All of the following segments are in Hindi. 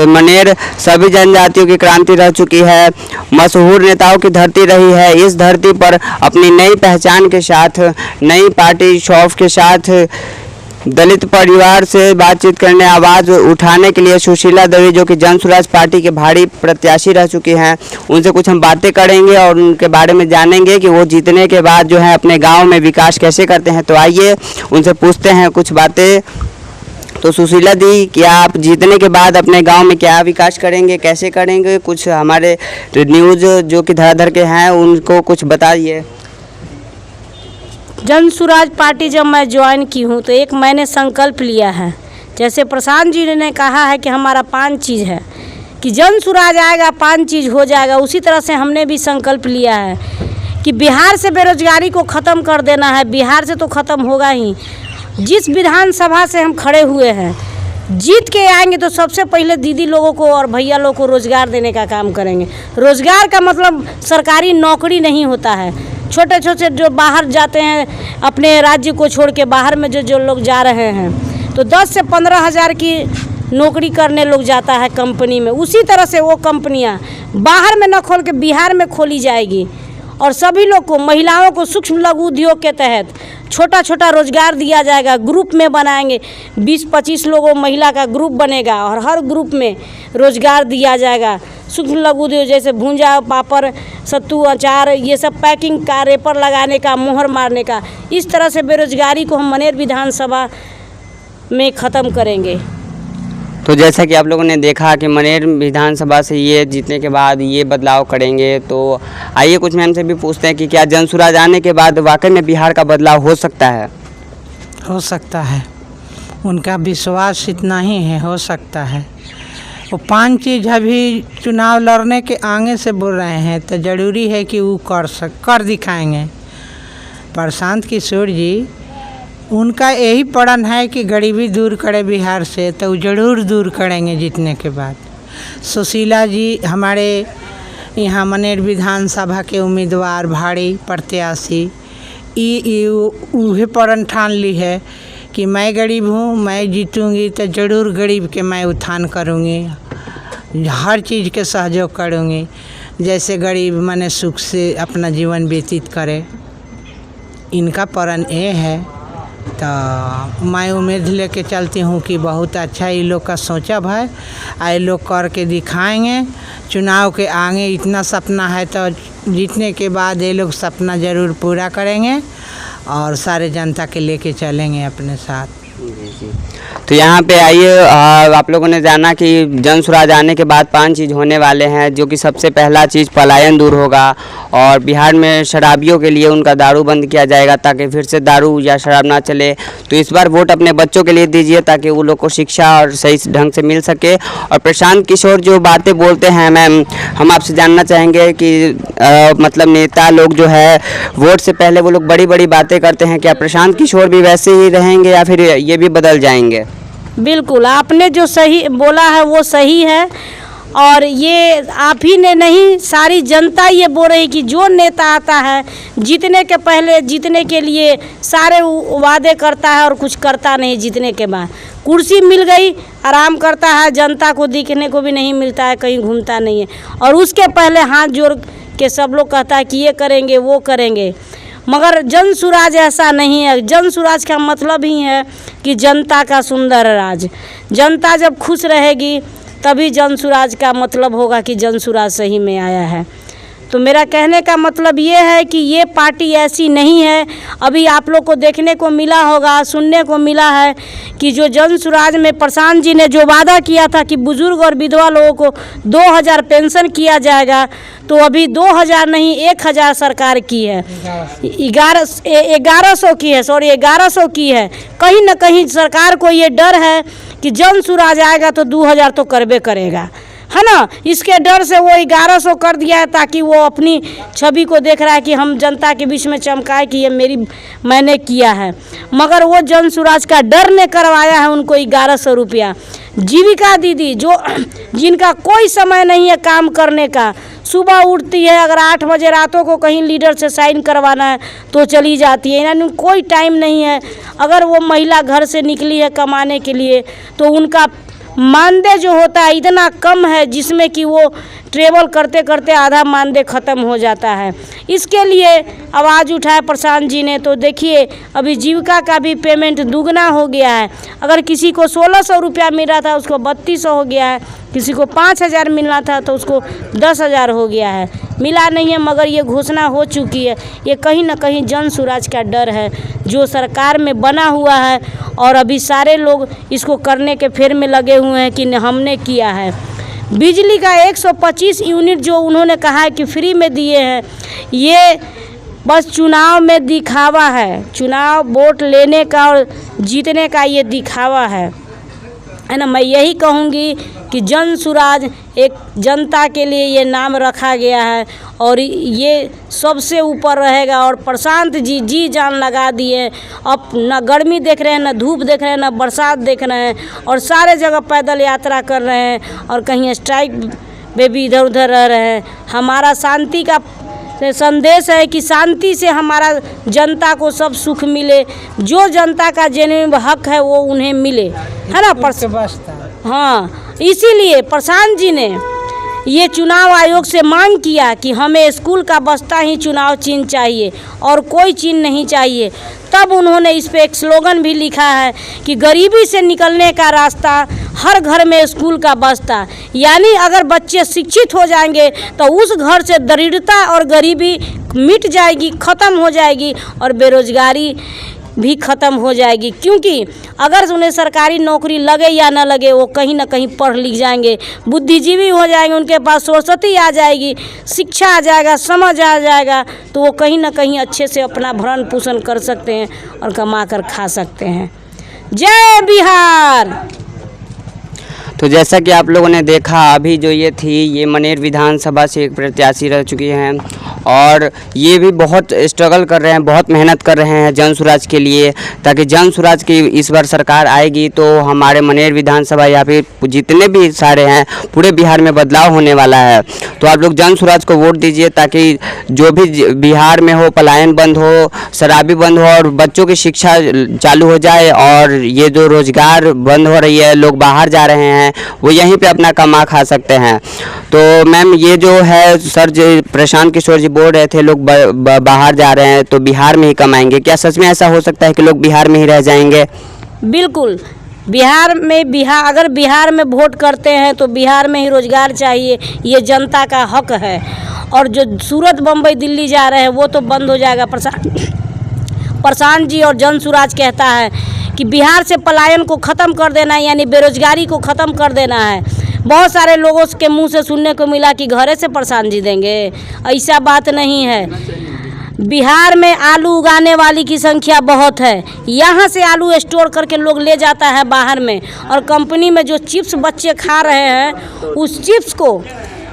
मनेर सभी जनजातियों की क्रांति रह चुकी है, मशहूर नेताओं की धरती रही है। इस धरती पर अपनी नई पहचान के साथ, नई पार्टी शौक के साथ दलित परिवार से बातचीत करने, आवाज़ उठाने के लिए सुशीला देवी जो कि जन स्वराज पार्टी के भारी प्रत्याशी रह चुकी हैं, उनसे कुछ हम बातें करेंगे और उनके बारे में जानेंगे कि वो जीतने के बाद जो है अपने गांव में विकास कैसे करते हैं। तो आइए उनसे पूछते हैं कुछ बातें। तो सुशीला दी, क्या आप जीतने के बाद अपने गांव में क्या विकास करेंगे, कैसे करेंगे? कुछ हमारे न्यूज़ जो कि धराधर के हैं उनको कुछ बताइए। जन स्वराज पार्टी जब मैं ज्वाइन की हूँ तो एक मैंने संकल्प लिया है, जैसे प्रशांत जी ने कहा है कि हमारा 5 चीज़ है कि जन स्वराज आएगा 5 चीज़ हो जाएगा, उसी तरह से हमने भी संकल्प लिया है कि बिहार से बेरोजगारी को ख़त्म कर देना है। बिहार से तो ख़त्म होगा ही, जिस विधानसभा से हम खड़े हुए हैं जीत के आएंगे तो सबसे पहले दीदी लोगों को और भैया लोगों को रोज़गार देने का काम करेंगे। रोज़गार का मतलब सरकारी नौकरी नहीं होता है। छोटे छोटे जो बाहर जाते हैं अपने राज्य को छोड़ के, बाहर में जो लोग जा रहे हैं तो 10 से 15 हज़ार की नौकरी करने लोग जाता है कंपनी में। उसी तरह से वो कंपनियां बाहर में न खोल के बिहार में खोली जाएगी और सभी लोग को, महिलाओं को सूक्ष्म लघु उद्योग के तहत छोटा छोटा रोजगार दिया जाएगा। ग्रुप में बनाएंगे, 20-25 लोगों महिला का ग्रुप बनेगा और हर ग्रुप में रोजगार दिया जाएगा। सूक्ष्म लघु उद्योग जैसे भूंजा, पापड़, सत्तू, अचार, ये सब पैकिंग का, रेपर लगाने का, मोहर मारने का। इस तरह से बेरोजगारी को हम मनेर विधानसभा में ख़त्म करेंगे। तो जैसा कि आप लोगों ने देखा कि मनेर विधानसभा से ये जीतने के बाद ये बदलाव करेंगे, तो आइए कुछ मैम से भी पूछते हैं कि क्या जन स्वराज आने के बाद वाकई में बिहार का बदलाव हो सकता है? हो सकता है, उनका विश्वास इतना ही है, हो सकता है। वो 5 चीज़ अभी चुनाव लड़ने के आगे से बोल रहे हैं तो ज़रूरी है कि वो कर दिखाएंगे। प्रशांत किशोर जी, उनका यही प्रण है कि गरीबी दूर करे बिहार से, तो वो ज़रूर दूर करेंगे जीतने के बाद। सुशीला जी हमारे यहाँ मनेर विधानसभा के उम्मीदवार, भारी प्रत्याशी, उहे प्रण ठान ली है कि मैं गरीब हूँ, मैं जीतूँगी तो ज़रूर गरीब के मैं उत्थान करूँगी, हर चीज़ के सहयोग करूँगी, जैसे गरीब माने सुख से अपना जीवन व्यतीत करे। इनका प्रण ये है, तो मैं उम्मीद लेके चलती हूँ कि बहुत अच्छा ये लोग का सोचा है, ये लोग करके दिखाएंगे। चुनाव के आगे इतना सपना है तो जीतने के बाद ये लोग सपना ज़रूर पूरा करेंगे और सारे जनता के लेके चलेंगे अपने साथ। जी। तो यहाँ पे आइए, आप लोगों ने जाना कि जन स्वराज आने के बाद 5 चीज़ होने वाले हैं, जो कि सबसे पहला चीज़ पलायन दूर होगा और बिहार में शराबियों के लिए उनका दारू बंद किया जाएगा ताकि फिर से दारू या शराब ना चले। तो इस बार वोट अपने बच्चों के लिए दीजिए ताकि वो लोग को शिक्षा और सही ढंग से मिल सके। और प्रशांत किशोर जो बातें बोलते हैं मैम, हम आपसे जानना चाहेंगे कि मतलब नेता लोग जो है वोट से पहले वो लोग बड़ी बड़ी बातें करते हैं, क्या प्रशांत किशोर भी वैसे ही रहेंगे या फिर ये भी बदल जाएंगे? बिल्कुल, आपने जो सही बोला है वो सही है और ये आप ही ने नहीं, सारी जनता ये बोल रही कि जो नेता आता है जीतने के पहले, जीतने के लिए सारे वादे करता है और कुछ करता नहीं। जीतने के बाद कुर्सी मिल गई, आराम करता है, जनता को दिखने को भी नहीं मिलता है, कहीं घूमता नहीं है और उसके पहले हाथ जोड़ के सब लोग कहता है कि ये करेंगे वो करेंगे। मगर जन स्वराज ऐसा नहीं है। जन स्वराज का मतलब ही है कि जनता का सुंदर राज। जनता जब खुश रहेगी तभी जन स्वराज का मतलब होगा कि जन स्वराज सही में आया है। तो मेरा कहने का मतलब ये है कि ये पार्टी ऐसी नहीं है। अभी आप लोग को देखने को मिला होगा, सुनने को मिला है कि जो जन स्वराज में प्रशांत जी ने जो वादा किया था कि बुजुर्ग और विधवा लोगों को 2000 पेंशन किया जाएगा, तो अभी 2000 नहीं 1000 सरकार की है, 1100 की है, 1100 की है। कहीं ना कहीं सरकार को ये डर है कि जन स्वराज आएगा तो 2000 तो करबे करेगा, है ना। इसके डर से वो 1100 कर दिया है ताकि वो अपनी छवि को देख रहा है कि हम जनता के बीच में चमकाए कि ये मैंने किया है। मगर वो जन स्वराज का डर ने करवाया है उनको 1100 रुपया। जीविका दीदी जो जिनका कोई समय नहीं है काम करने का, सुबह उठती है, अगर 8 बजे रातों को कहीं लीडर से साइन करवाना है तो चली जाती है, यानी कोई टाइम नहीं है। अगर वो महिला घर से निकली है कमाने के लिए तो उनका मानदेय जो होता है इतना कम है जिसमें कि वो ट्रेवल करते करते आधा मानदेय ख़त्म हो जाता है। इसके लिए आवाज़ उठाए प्रशांत जी ने, तो देखिए अभी जीविका का भी पेमेंट दुगना हो गया है। अगर किसी को 1600 रुपया मिल रहा था उसको 3200 हो गया है, किसी को 5000 मिलना था तो उसको 10,000 हो गया है। मिला नहीं है मगर ये घोषणा हो चुकी है। ये कहीं ना कहीं जन सुराज का डर है जो सरकार में बना हुआ है और अभी सारे लोग इसको करने के फेर में लगे हुए हैं कि हमने किया है। बिजली का 125 यूनिट जो उन्होंने कहा है कि फ्री में दिए हैं, ये बस चुनाव में दिखावा है। चुनाव वोट लेने का और जीतने का ये दिखावा है ना। मैं यही कहूँगी कि जन सुराज एक जनता के लिए ये नाम रखा गया है और ये सबसे ऊपर रहेगा। और प्रशांत जी जी जान लगा दिए, अब ना गर्मी देख रहे हैं, ना धूप देख रहे हैं, ना बरसात देख रहे हैं और सारे जगह पैदल यात्रा कर रहे हैं और कहीं स्ट्राइक में भी इधर उधर रह रहे हैं। हमारा शांति का संदेश है कि शांति से हमारा जनता को सब सुख मिले, जो जनता का जेन्युइन हक है वो उन्हें मिले, है ना। हाँ, इसीलिए प्रशांत जी ने ये चुनाव आयोग से मांग किया कि हमें स्कूल का बस्ता ही चुनाव चिन्ह चाहिए और कोई चिन्ह नहीं चाहिए। तब उन्होंने इस पे एक स्लोगन भी लिखा है कि गरीबी से निकलने का रास्ता, हर घर में स्कूल का बस्ता। यानी अगर बच्चे शिक्षित हो जाएंगे तो उस घर से दरिद्रता और गरीबी मिट जाएगी, ख़त्म हो जाएगी और बेरोजगारी भी ख़त्म हो जाएगी। क्योंकि अगर उन्हें सरकारी नौकरी लगे या ना लगे, वो कहीं ना कहीं पढ़ लिख जाएंगे, बुद्धिजीवी हो जाएंगे, उनके पास सरस्वती आ जाएगी, शिक्षा आ जाएगा, समझ आ जाएगा, तो वो कहीं ना कहीं अच्छे से अपना भरण पोषण कर सकते हैं और कमा कर खा सकते हैं। जय बिहार। तो जैसा कि आप लोगों ने देखा, अभी जो ये थी, ये मनेर विधानसभा से एक प्रत्याशी रह चुकी हैं और ये भी बहुत स्ट्रगल कर रहे हैं, बहुत मेहनत कर रहे हैं जन सुराज के लिए, ताकि जन सुराज की इस बार सरकार आएगी तो हमारे मनेर विधानसभा या फिर जितने भी सारे हैं पूरे बिहार में बदलाव होने वाला है। तो आप लोग जन सुराज को वोट दीजिए ताकि जो भी बिहार में हो, पलायन बंद हो, शराबी बंद हो और बच्चों की शिक्षा चालू हो जाए और ये जो रोजगार बंद हो रही है, लोग बाहर जा रहे हैं, वो यहीं पे अपना कमा खा सकते हैं। तो मैम, ये जो है सर जो प्रशांत किशोर जी बोल रहे थे लोग बाहर जा रहे हैं तो बिहार में ही कमाएंगे, क्या सच में ऐसा हो सकता है कि लोग बिहार में ही रह जाएंगे? बिल्कुल, अगर बिहार में वोट करते हैं तो बिहार में ही रोजगार चाहिए, ये जनता का हक है। और जो सूरत, बम्बई, दिल्ली जा रहे हैं वो तो बंद हो जाएगा। प्रशांत जी और जन सुराज कहता है कि बिहार से पलायन को ख़त्म कर देना है, यानी बेरोजगारी को ख़त्म कर देना है। बहुत सारे लोगों के मुंह से सुनने को मिला कि घरे से प्रशांत जी देंगे, ऐसा बात नहीं है। बिहार में आलू उगाने वाली की संख्या बहुत है, यहाँ से आलू स्टोर करके लोग ले जाता है बाहर में, और कंपनी में जो चिप्स बच्चे खा रहे हैं उस चिप्स को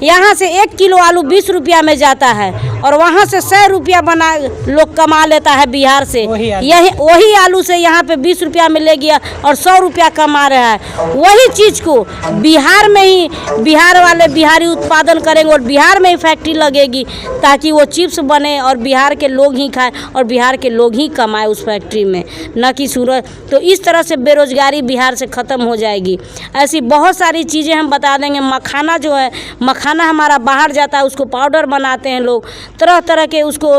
यहाँ से 1 किलो आलू 20 रुपया में जाता है और वहाँ से 100 रुपया बना लोग कमा लेता है बिहार से। वही आलू से यहाँ पे 20 रुपया में ले गया और 100 रुपया कमा रहा है। वही चीज़ को बिहार में ही बिहार वाले बिहारी उत्पादन करेंगे और बिहार में ही फैक्ट्री लगेगी ताकि वो चिप्स बने और बिहार के लोग ही खाएं और बिहार के लोग ही कमाएं उस फैक्ट्री में, न कि सूरत। तो इस तरह से बेरोजगारी बिहार से ख़त्म हो जाएगी। ऐसी बहुत सारी चीज़ें हम बता देंगे। मखाना जो है, मखाना हमारा बाहर जाता है, उसको पाउडर बनाते हैं लोग, तरह तरह के उसको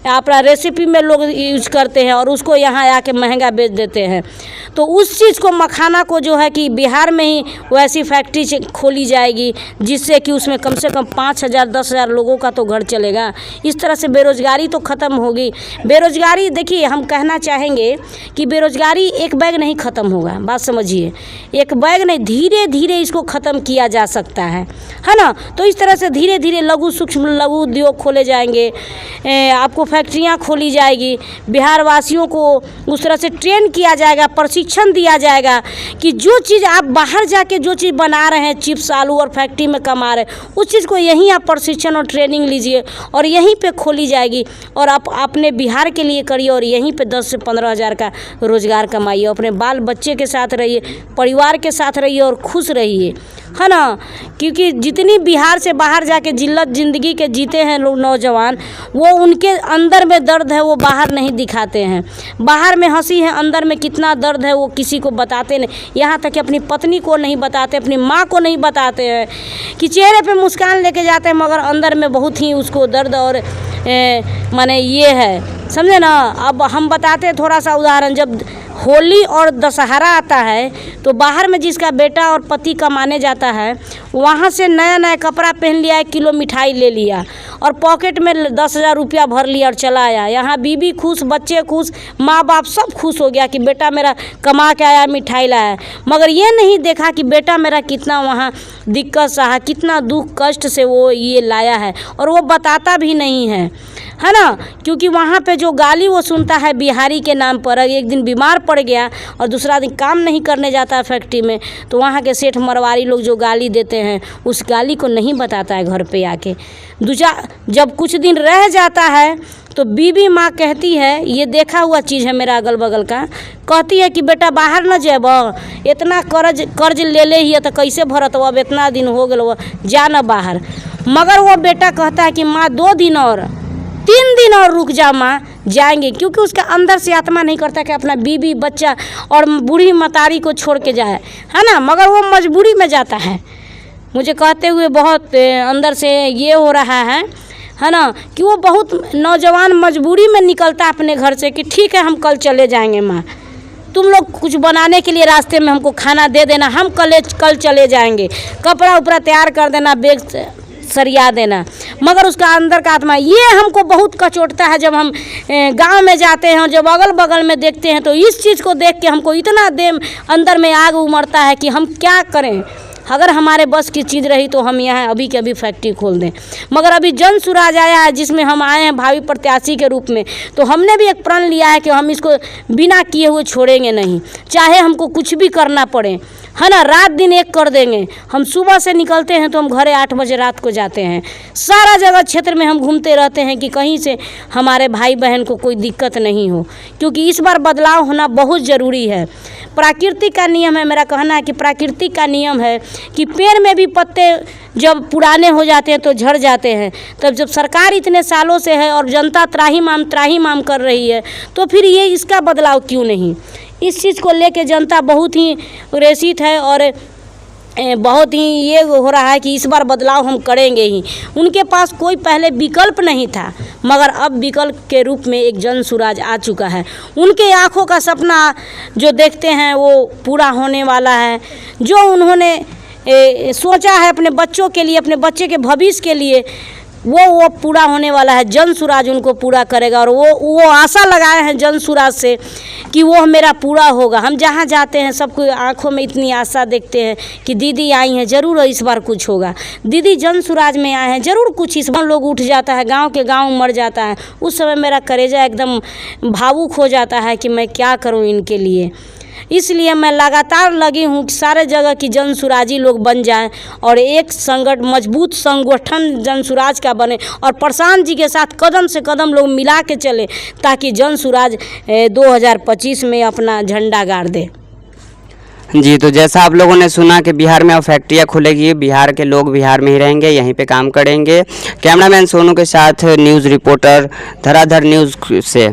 अपना रेसिपी में लोग यूज करते हैं और उसको यहाँ आके महंगा बेच देते हैं। तो उस चीज़ को, मखाना को जो है कि बिहार में ही वैसी फैक्ट्री खोली जाएगी जिससे कि उसमें कम से कम 5,000 10,000 लोगों का तो घर चलेगा। इस तरह से बेरोजगारी तो ख़त्म होगी। बेरोजगारी, देखिए, हम कहना चाहेंगे कि बेरोजगारी एक बैग नहीं ख़त्म होगा, बात समझिए, एक बैग नहीं, धीरे धीरे इसको ख़त्म किया जा सकता है ना। तो इस तरह से धीरे धीरे लघु सूक्ष्म लघु उद्योग खोले जाएंगे, आपको फैक्ट्रियाँ खोली जाएगी, बिहार वासियों को उस तरह से ट्रेन किया जाएगा, प्रशिक्षण दिया जाएगा कि जो चीज़ आप बाहर जाके जो चीज़ बना रहे हैं, चिप्स आलू और फैक्ट्री में कमा रहे हैं, उस चीज़ को यहीं आप प्रशिक्षण और ट्रेनिंग लीजिए और यहीं पे खोली जाएगी और आप अपने बिहार के लिए करिए और यहीं पे 10 से 15 हज़ार का रोज़गार कमाइए। अपने बाल बच्चे के साथ रहिए, परिवार के साथ रहिए और खुश रहिए। है ना। क्योंकि जितनी बिहार से बाहर जाके जिल्लत ज़िंदगी के जीते हैं लोग नौजवान, वो उनके अंदर में दर्द है वो बाहर नहीं दिखाते हैं। बाहर में हंसी है, अंदर में कितना दर्द है वो किसी को बताते नहीं। यहाँ तक कि अपनी पत्नी को नहीं बताते, अपनी माँ को नहीं बताते हैं कि चेहरे पे मुस्कान लेके जाते हैं मगर अंदर में बहुत ही उसको दर्द और माने ये है, समझे ना। अब हम बताते हैं थोड़ा सा उदाहरण, जब होली और दशहरा आता है तो बाहर में जिसका बेटा और पति कमाने जाता है वहाँ से नया नया कपड़ा पहन लिया, 1 किलो मिठाई ले लिया और पॉकेट में 10,000 रुपया भर लिया और चला आया। यहाँ बीबी खुश, बच्चे खुश, माँ बाप सब खुश हो गया कि बेटा मेरा कमा के आया, मिठाई लाया। मगर ये नहीं देखा कि बेटा मेरा कितना वहाँ दिक्कत सहा, कितना दुख कष्ट से वो ये लाया है, और वो बताता भी नहीं है ना। क्योंकि वहाँ पे जो गाली वो सुनता है बिहारी के नाम पर, एक दिन बीमार पड़ गया और दूसरा दिन काम नहीं करने जाता फैक्ट्री में, तो वहाँ के सेठ मरवाड़ी लोग जो गाली देते हैं उस गाली को नहीं बताता है घर पे आके। जब कुछ दिन रह जाता है तो बीबी माँ कहती है, ये देखा हुआ चीज़ है मेरा अगल बगल का, कहती है कि बेटा बाहर न जेब, इतना कर्ज ले ले ही तो कैसे भरत, अब इतना दिन हो गया जा न बाहर। मगर वो बेटा कहता है कि माँ 2 दिन और 3 दिन और रुक जा माँ, जाएंगे। क्योंकि उसका अंदर से आत्मा नहीं करता कि अपना बीबी बच्चा और बूढ़ी मतारी को छोड़ के जाए, है ना। मगर वो मजबूरी में जाता है। मुझे कहते हुए बहुत अंदर से ये हो रहा है ना, कि वो बहुत नौजवान मजबूरी में निकलता है अपने घर से कि ठीक है हम कल चले जाएंगे माँ, तुम लोग कुछ बनाने के लिए रास्ते में हमको खाना दे देना, हम कल चले जाएंगे, कपड़ा उपड़ा तैयार कर देना, बैग सरिया देना। मगर उसका अंदर का आत्मा ये हमको बहुत कचोटता है। जब हम गांव में जाते हैं, जब अगल बगल में देखते हैं, तो इस चीज़ को देख के हमको इतना अंदर में आग उमड़ता है कि हम क्या करें। अगर हमारे बस की चीज़ रही तो हम यहाँ अभी के अभी फैक्ट्री खोल दें। मगर अभी जन सुराज आया है जिसमें हम आए हैं भावी प्रत्याशी के रूप में, तो हमने भी एक प्रण लिया है कि हम इसको बिना किए हुए छोड़ेंगे नहीं, चाहे हमको कुछ भी करना पड़े, है ना। रात दिन एक कर देंगे। हम सुबह से निकलते हैं तो हम घरे 8 बजे रात को जाते हैं। सारा जगह क्षेत्र में हम घूमते रहते हैं कि कहीं से हमारे भाई बहन को कोई दिक्कत नहीं हो, क्योंकि इस बार बदलाव होना बहुत ज़रूरी है। प्राकृतिक का नियम है, मेरा कहना है कि प्राकृतिक का नियम है कि पेड़ में भी पत्ते जब पुराने हो जाते हैं तो झड़ जाते हैं। तब जब सरकार इतने सालों से है और जनता त्राहिमाम कर रही है, तो फिर ये इसका बदलाव क्यों नहीं। इस चीज़ को लेके जनता बहुत ही ग्रसित है और बहुत ही ये हो रहा है कि इस बार बदलाव हम करेंगे ही। उनके पास कोई पहले विकल्प नहीं था, मगर अब विकल्प के रूप में एक जन सुराज आ चुका है। उनके आँखों का सपना जो देखते हैं वो पूरा होने वाला है। जो उन्होंने सोचा है अपने बच्चों के लिए, अपने बच्चे के भविष्य के लिए, वो पूरा होने वाला है। जन सुराज उनको पूरा करेगा और वो आशा लगाए हैं जन सुराज से कि वो मेरा पूरा होगा। हम जहाँ जाते हैं सबको आंखों में इतनी आशा देखते हैं कि दीदी आई हैं, ज़रूर इस बार कुछ होगा। दीदी जन सुराज में आए हैं, ज़रूर कुछ इस बार। लोग उठ जाता है, गांव के गांव मर जाता है, उस समय मेरा कलेजा एकदम भावुक हो जाता है कि मैं क्या करूं इनके लिए। इसलिए मैं लगातार लगी हूँ कि सारे जगह की जन सुराजी लोग बन जाएं और एक मजबूत संगठन जन सुराज का बने और प्रशांत जी के साथ कदम से कदम लोग मिला के चले, ताकि जन सुराज 2025 में अपना झंडा गाड़ दे। जी, तो जैसा आप लोगों ने सुना कि बिहार में अब फैक्ट्रियाँ खुलेगी, बिहार के लोग बिहार में ही रहेंगे, यहीं पे काम करेंगे। कैमरामैन सोनू के साथ न्यूज़ रिपोर्टर धराधर न्यूज़ से।